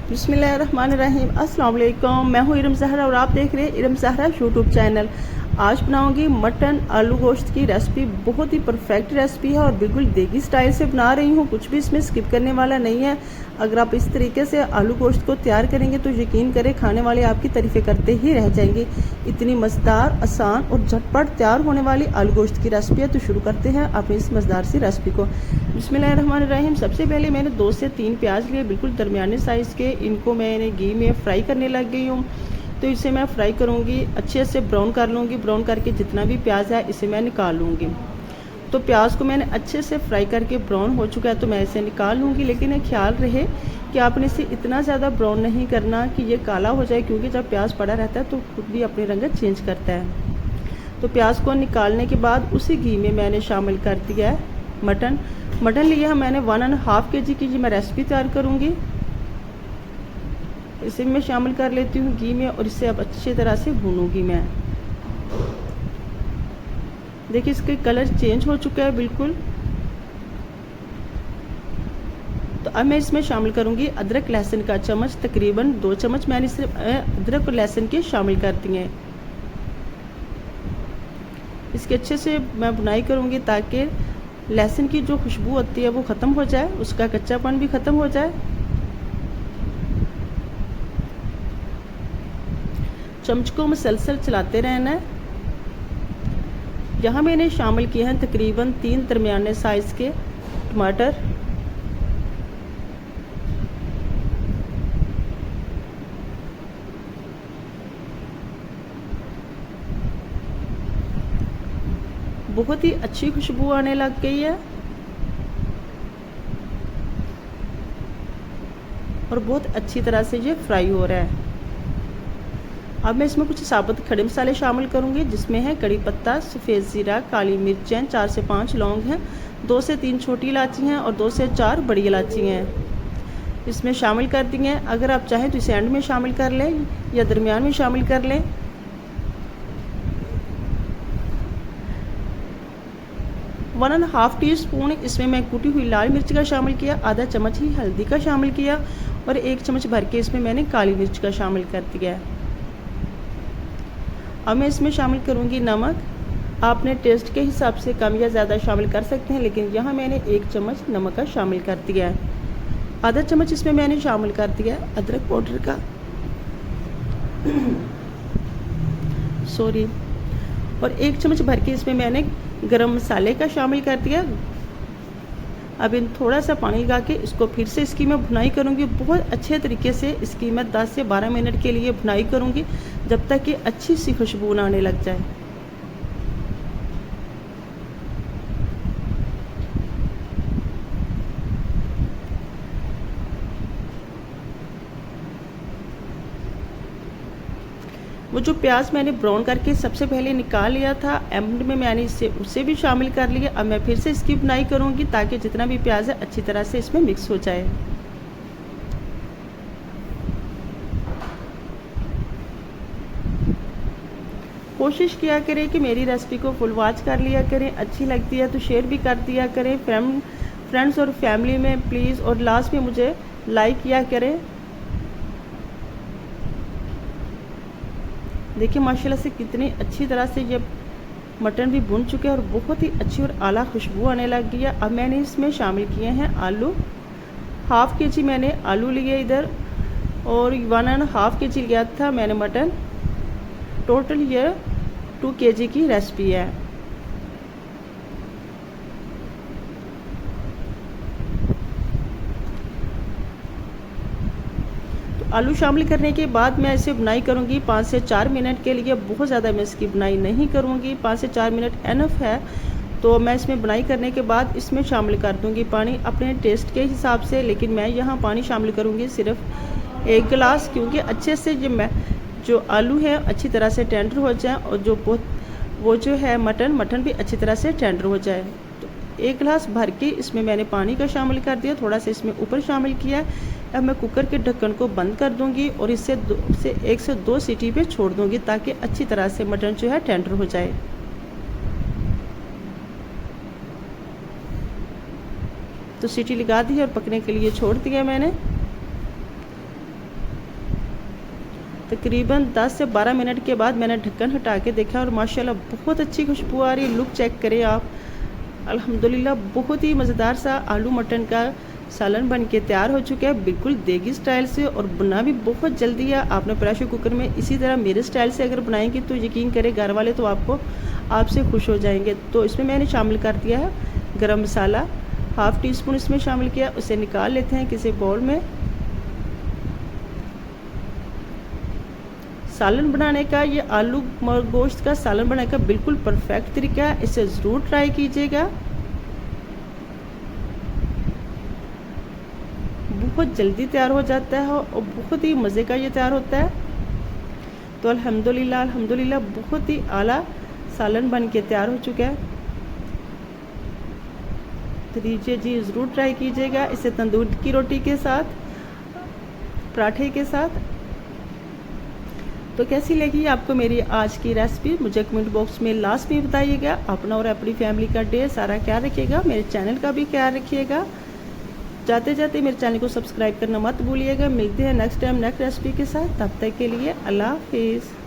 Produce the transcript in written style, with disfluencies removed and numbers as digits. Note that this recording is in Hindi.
बिस्मिल्लाहिर्रहमानिर्रहीम। अस्सलाम वालेकुम। मैं हूँ इरम ज़हरा और आप देख रहे हैं इरम ज़हरा यूट्यूब चैनल। आज बनाऊंगी मटन आलू गोश्त की रेसिपी। बहुत ही परफेक्ट रेसिपी है और बिल्कुल देगी स्टाइल से बना रही हूँ। कुछ भी इसमें स्किप करने वाला नहीं है। अगर आप इस तरीके से आलू गोश्त को तैयार करेंगे तो यकीन करें खाने वाले आपकी तारीफ़ें करते ही रह जाएंगे। इतनी मज़ेदार, आसान और झटपट तैयार होने वाली आलू गोश्त की रेसिपी है। तो शुरू करते हैं अपनी इस मज़ेदार सी रेसिपी को। बिस्मिल्लाहिर्रहमानिर्रहीम। सबसे पहले मैंने 2 से 3 प्याज लिए, बिल्कुल दरमियाने साइज़ के। इनको मैंने घी में फ्राई करने लग गई हूँ। तो इसे मैं फ्राई करूँगी, अच्छे से ब्राउन कर लूँगी। ब्राउन करके जितना भी प्याज है इसे मैं निकाल लूँगी। तो प्याज को मैंने अच्छे से फ्राई करके ब्राउन हो चुका है तो मैं इसे निकाल लूँगी। लेकिन एक ख्याल रहे कि आपने इसे इतना ज़्यादा ब्राउन नहीं करना कि ये काला हो जाए, क्योंकि जब प्याज पड़ा रहता है तो खुद भी अपनी रंगत चेंज करता है। तो प्याज को निकालने के बाद उसी घी में मैंने शामिल कर दिया है मटन लिया है मैंने 1.5 kg की। मैं रेसिपी तैयार करूँगी। इसे मैं शामिल कर लेती हूँ घी में और इसे अब अच्छी तरह से भूनूंगी मैं। देखिए इसके कलर चेंज हो चुका है बिल्कुल। तो अब मैं इसमें शामिल करूँगी अदरक लहसुन का चम्मच, तकरीबन 2 चम्मच मैंने सिर्फ अदरक और लहसुन के शामिल कर दिए हैं। इसके अच्छे से मैं बुनाई करूँगी ताकि लहसुन की जो खुशबू होती है वो ख़त्म हो जाए, उसका कच्चापन भी ख़त्म हो जाए। चम्मच को मुसलसल चलाते रहना है। यहाँ मैंने शामिल किए हैं तकरीबन 3 दरमियाने साइज़ के टमाटर। बहुत ही अच्छी खुशबू आने लग गई है और बहुत अच्छी तरह से ये फ्राई हो रहा है। अब मैं इसमें कुछ साबुत खड़े मसाले शामिल करूंगी, जिसमें है कड़ी पत्ता, सफ़ेद ज़ीरा, काली मिर्चें, 4 से 5 लौंग हैं, 2 से 3 छोटी इलायची हैं और 2 से 4 बड़ी इलायची हैं। इसमें शामिल कर दी हैं। अगर आप चाहें तो इसे एंड में शामिल कर लें या दरमियान में शामिल कर लें। 1.5 टीस्पून इसमें मैं कुटी हुई लाल मिर्च का शामिल किया, आधा चम्मच ही हल्दी का शामिल किया और 1 चम्मच भर के इसमें मैंने काली मिर्च का शामिल कर दिया है। अब मैं इसमें शामिल करूँगी नमक। आपने टेस्ट के हिसाब से कम या ज़्यादा शामिल कर सकते हैं, लेकिन यहाँ मैंने 1 चम्मच नमक का शामिल कर दिया है। आधा चम्मच इसमें मैंने शामिल कर दिया है अदरक पाउडर का सॉरी और 1 चम्मच भर के इसमें मैंने गरम मसाले का शामिल कर दिया। अब इन थोड़ा सा पानी लगा के इसको फिर से इसकी मैं भुनाई करूँगी। बहुत अच्छे तरीके से इसकी मैं 10 से 12 मिनट के लिए भुनाई करूँगी, जब तक कि अच्छी सी खुशबू आने लग जाए। वो जो प्याज मैंने ब्राउन करके सबसे पहले निकाल लिया था, एंड में मैंने उसे भी शामिल कर लिया। अब मैं फिर से इसकी बुनाई करूँगी ताकि जितना भी प्याज है अच्छी तरह से इसमें मिक्स हो जाए। कोशिश किया करें कि मेरी रेसिपी को फुल वॉच कर लिया करें। अच्छी लगती है तो शेयर भी कर दिया करें फ्रेंड्स और फैमिली में प्लीज़। और लास्ट में मुझे लाइक किया करें। देखिए माशाल्लाह से कितनी अच्छी तरह से ये मटन भी भुन चुके हैं और बहुत ही अच्छी और आला खुशबू आने लग गई है। अब मैंने इसमें शामिल किए हैं आलू। 1/2 kg मैंने आलू लिए इधर और 1.5 kg लिया था मैंने मटन। टोटल ये 2 kg की रेसिपी है। आलू शामिल करने के बाद मैं इसे बुनाई करूंगी 5 से 4 मिनट के लिए। बहुत ज़्यादा मैं इसकी बुनाई नहीं करूंगी, 5 से 4 मिनट एनफ है। तो मैं इसमें बुनाई करने के बाद इसमें शामिल कर दूंगी पानी अपने टेस्ट के हिसाब से। लेकिन मैं यहाँ पानी शामिल करूंगी सिर्फ 1 गिलास, क्योंकि अच्छे से जो आलू है अच्छी तरह से टेंडर हो जाए और वो जो है मटन भी अच्छी तरह से टेंडर हो जाए। तो 1 गिलास भर के इसमें मैंने पानी का शामिल कर दिया, थोड़ा सा इसमें ऊपर शामिल किया। अब मैं कुकर के ढक्कन को बंद कर दूंगी और इसे 1 से 2 सीटी पे छोड़ दूंगी ताकि अच्छी तरह से मटन जो है टेंडर हो जाए। तो सीटी लगा दी और पकने के लिए छोड़ दिया मैंने। तकरीबन 10 से 12 मिनट के बाद मैंने ढक्कन हटा के देखा और माशाल्लाह बहुत अच्छी खुशबू आ रही है। लुक चेक करें आप। अल्हम्दुलिल्लाह बहुत ही मज़ेदार सा आलू मटन का सालन बन के तैयार हो चुका है, बिल्कुल देगी स्टाइल से, और बना भी बहुत जल्दी है। आपने प्रेशर कुकर में इसी तरह मेरे स्टाइल से अगर बनाएंगे तो यकीन करें घर वाले तो आपसे खुश हो जाएंगे। तो इसमें मैंने शामिल कर दिया है गरम मसाला, हाफ़ टी स्पून इसमें शामिल किया। उसे निकाल लेते हैं किसी बाउल में। सालन बनाने का, ये आलू गोश्त का सालन बनाने का बिल्कुल परफेक्ट तरीका है, इसे ज़रूर ट्राई कीजिएगा। बहुत जल्दी तैयार हो जाता है और बहुत ही मज़े का ये तैयार होता है। तो अल्हम्दुलिल्लाह अल्हम्दुलिल्लाह बहुत ही आला सालन बन के तैयार हो चुका है। तो दीजिए जी, ज़रूर ट्राई कीजिएगा इसे तंदूर की रोटी के साथ, पराठे के साथ। तो कैसी लगी आपको मेरी आज की रेसिपी, मुझे कमेंट बॉक्स में लास्ट में बताइएगा। अपना और अपनी फैमिली का ढेर सारा ख्याल रखिएगा, मेरे चैनल का भी ख्याल रखिएगा। जाते जाते मेरे चैनल को सब्सक्राइब करना मत भूलिएगा। मिलते हैं नेक्स्ट टाइम नेक्स्ट रेसिपी के साथ, तब तक के लिए अल्लाह हाफिज़।